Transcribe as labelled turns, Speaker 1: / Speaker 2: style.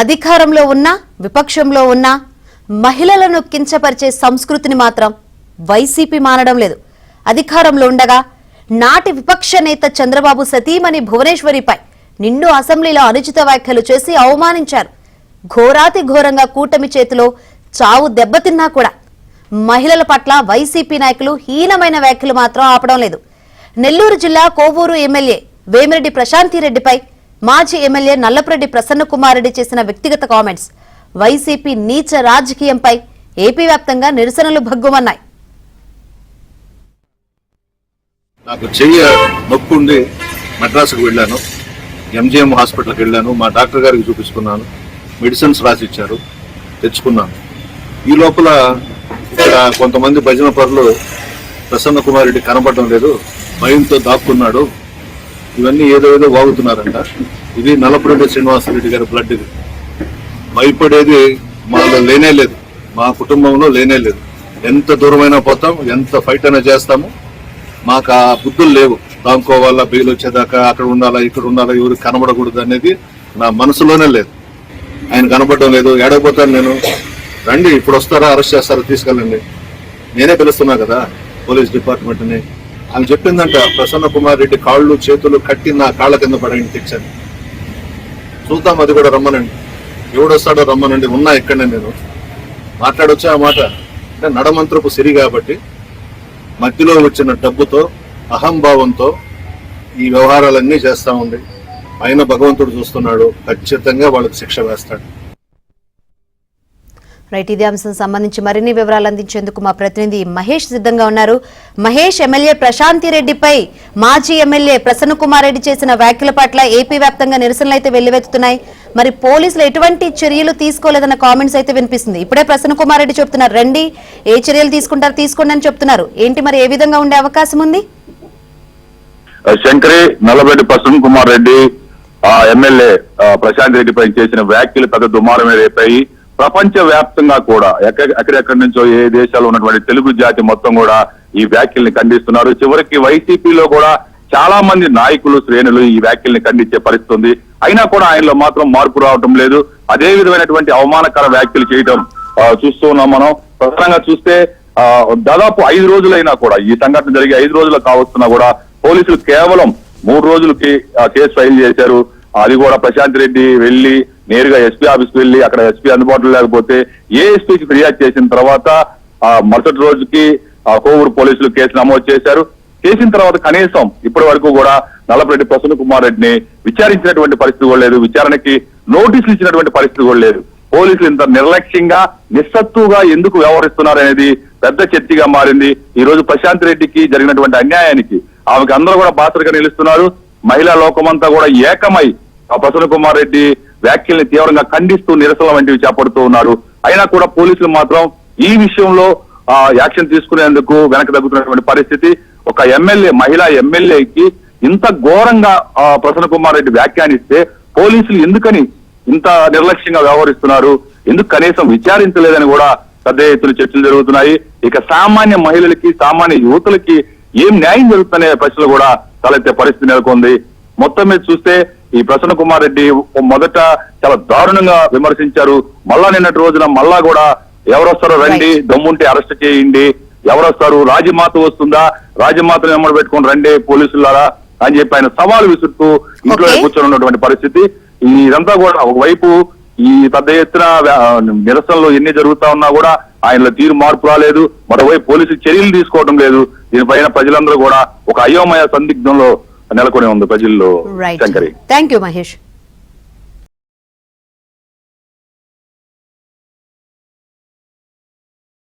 Speaker 1: అధికారంలో ఉన్నా విపక్షంలో ఉన్నా మహిళలను కించపరిచే సంస్కృతిని మాత్రం వైసీపీ మానడం లేదు. అధికారంలో ఉండగా నాటి విపక్ష నేత చంద్రబాబు సతీమణి భువనేశ్వరిపై నిండు అసెంబ్లీలో అనుచిత వ్యాఖ్యలు చేసి అవమానించారు. ఘోరాతి ఘోరంగా కూటమి చేతిలో చావు దెబ్బతిన్నా కూడా మహిళల పట్ల వైసీపీ నాయకులు హీనమైన వ్యాఖ్యలు మాత్రం ఆపడం లేదు. నెల్లూరు జిల్లా కోవూరు ఎమ్మెల్యే వేమిరెడ్డి ప్రశాంతిరెడ్డిపై మాజీ ఎమ్మెల్యే నల్లపురెడ్డి ప్రసన్న కుమార్ రెడ్డి చేసిన వ్యక్తిగత కామెంట్స్ వైసీపీ నీచ రాజకీయంపై ఏపీ వ్యాప్తంగా నిరసనలు భగ్గుమన్నాయి.
Speaker 2: నాకు చెయ్యి నొప్పుండి మద్రాసుకు వెళ్ళాను, ఎంజిఎం హాస్పిటల్కి వెళ్ళాను, మా డాక్టర్ గారికి చూపించుకున్నాను, మెడిసిన్స్ రాసిచ్చారు, తెచ్చుకున్నాను. ఈ లోపల ఇక్కడ కొంతమంది భజన పరులు ప్రసన్న కుమార్ రెడ్డి కనపడడం లేదు, భయంతో దాక్కున్నాడు, ఇవన్నీ ఏదో వాగుతున్నారంట. ఇది నల్లపురెడ్డి శ్రీనివాసరెడ్డి గారి బ్లడ్. ఇది భయపడేది మాలో లేనే లేదు, మా కుటుంబంలో లేనే లేదు. ఎంత దూరమైనా పోతాం, ఎంత ఫైట్ అయినా చేస్తాము. మాకు ఆ బుద్ధులు లేవు. దాంకోవాలా, బెయిల్ వచ్చేదాకా అక్కడ ఉండాలా, ఇక్కడ ఉండాలా, ఎవరికి కనబడకూడదు అనేది నా మనసులోనే లేదు. ఆయన కనబడడం లేదు. ఏడకపోతాను నేను. రండి, ఇప్పుడు వస్తారా, అరెస్ట్ చేస్తారా, తీసుకెళ్ళండి. నేనే పిలుస్తున్నా కదా పోలీస్ డిపార్ట్మెంట్ని. ఆయన చెప్పిందంట, ప్రసన్న కుమార్ రెడ్డి కాళ్ళు చేతులు కట్టి నా కాళ్ళ కింద పడేయండి, తెచ్చాను. చూద్దాం, అది కూడా రమ్మనండి. ఎవడొస్తాడో రమ్మనండి. ఉన్నా ఇక్కడనే నేను మాట్లాడొచ్చా ఆ మాట. అంటే నడమంత్రపు సిరి కాబట్టి మధ్యలో వచ్చిన డబ్బుతో అహంభావంతో ఈ వ్యవహారాలన్నీ చేస్తా ఉంది. ఆయన భగవంతుడు చూస్తున్నాడు, ఖచ్చితంగా వాళ్ళకి శిక్ష వేస్తాడు.
Speaker 1: రైట్, ఇదే అంశం సంబంధించి మరిన్ని వివరాలు అందించేందుకు మా ప్రతినిధి మహేష్ సిద్ధంగా ఉన్నారు. మహేష్, ఎమ్మెల్యే ప్రశాంతిరెడ్డిపై మాజీ ఎమ్మెల్యే ప్రసన్న కుమార్ రెడ్డి చేసిన వ్యాఖ్యల పట్ల ఏపీ వ్యాప్తంగా నిరసనలు అయితే వెల్లువెత్తుతున్నాయి. మరి పోలీసులు ఎటువంటి చర్యలు తీసుకోలేదన్న కామెంట్స్ అయితే వినిపిస్తుంది. ఇప్పుడే ప్రసన్న కుమార్ రెడ్డి చెప్తున్నారు, రండి, ఏ చర్యలు తీసుకుంటారు తీసుకోండి అని చెప్తున్నారు. ఏంటి మరి, ఏ విధంగా ఉండే అవకాశం ఉంది?
Speaker 3: శంకరి, నల్లబెడ్డి ప్రసన్న కుమార్ రెడ్డి ఎమ్మెల్యే ప్రశాంత్ రెడ్డిపై చేసిన వ్యాఖ్యలు పెద్ద దుమారం రేపాయి. ప్రపంచ వ్యాప్తంగా కూడా ఎక్కడెక్కడి నుంచో ఏ దేశాల్లో ఉన్నటువంటి తెలుగు జాతి మొత్తం కూడా ఈ వ్యాఖ్యల్ని ఖండిస్తున్నారు. చివరికి వైసీపీలో కూడా చాలా మంది నాయకులు, శ్రేణులు ఈ వ్యాఖ్యల్ని ఖండించే పరిస్థితి ఉంది. అయినా కూడా ఆయనలో మాత్రం మార్పు రావటం లేదు. అదే విధమైనటువంటి అవమానకర వ్యాఖ్యలు చేయడం చూస్తూ ఉన్నాం. మనం ప్రధానంగా చూస్తే దాదాపు 5 రోజులైనా కూడా, ఈ సంఘటన జరిగి 5 రోజులు కావస్తున్నా కూడా పోలీసులు కేవలం 3 రోజులకి కేసు ఫైల్ చేశారు. అది కూడా ప్రశాంత్ రెడ్డి వెళ్లి నేరుగా ఎస్పీ ఆఫీస్కి వెళ్లి అక్కడ ఎస్పీ అందుబాటులో లేకపోతే ఏఎస్పీకి ఫిర్యాదు చేసిన తర్వాత మరుసటి రోజుకి కోవూరు పోలీసులు కేసు నమోదు చేశారు. చేసిన తర్వాత కనీసం ఇప్పటి వరకు కూడా నల్లపురెడ్డి ప్రసన్న కుమార్ రెడ్డిని విచారించినటువంటి పరిస్థితి కూడా లేదు. విచారణకి నోటీసులు ఇచ్చినటువంటి పరిస్థితి కూడా లేదు. పోలీసులు ఇంత నిర్లక్ష్యంగా, నిస్సత్తుగా ఎందుకు వ్యవహరిస్తున్నారు అనేది పెద్ద చర్చగా మారింది. ఈ రోజు ప్రశాంత్ రెడ్డికి జరిగినటువంటి అన్యాయానికి ఆమెకు అందరూ కూడా బాసటగా నిలుస్తున్నారు. మహిళా లోకమంతా కూడా ఏకమై ప్రసన్న కుమార్ రెడ్డి వ్యాఖ్యల్ని తీవ్రంగా ఖండిస్తూ నిరసనలు వంటివి చేపడుతూ ఉన్నారు. అయినా కూడా పోలీసులు మాత్రం ఈ విషయంలో యాక్షన్ తీసుకునేందుకు వెనక తగ్గుతున్నటువంటి పరిస్థితి. ఒక ఎమ్మెల్యే, మహిళా ఎమ్మెల్యేకి ఇంత ఘోరంగా ప్రసన్న కుమార్ రెడ్డి వ్యాఖ్యానిస్తే పోలీసులు ఎందుకని ఇంత నిర్లక్ష్యంగా వ్యవహరిస్తున్నారు, ఎందుకు కనీసం విచారించలేదని కూడా పెద్ద ఎత్తున చర్చలు జరుగుతున్నాయి. ఇక సామాన్య మహిళలకి, సామాన్య యువతులకి ఏం న్యాయం జరుగుతుందనే ప్రశ్నలు కూడా తలెత్తే పరిస్థితి నెలకొంది. మొత్తం మీద చూస్తే ఈ ప్రసన్న కుమార్ రెడ్డి మొదట చాలా దారుణంగా విమర్శించారు. మళ్ళా నిన్నటి రోజున మళ్ళా కూడా ఎవరొస్తారో రండి, దమ్ముంటే అరెస్ట్ చేయండి, ఎవరొస్తారు, రాజమాత వస్తుందా, రాజమాతను వెంబడి పెట్టుకుని రండి పోలీసులారా అని చెప్పి ఆయన సవాలు విసురుతూ ఇంట్లో కూర్చొని ఉన్నటువంటి పరిస్థితి. ఇదంతా కూడా ఒకవైపు ఈ పెద్ద ఎత్తున నిరసనలు ఎన్ని జరుగుతా ఉన్నా కూడా ఆయనలో తీరు మార్పు రాలేదు. మరోవైపు పోలీసులు చర్యలు తీసుకోవడం లేదు. దీనిపైన ప్రజలందరూ కూడా ఒక అయోమయ సందిగ్ధంలో నెలకొని ఉంది ప్రజల్లో.
Speaker 1: Thank you Mahesh.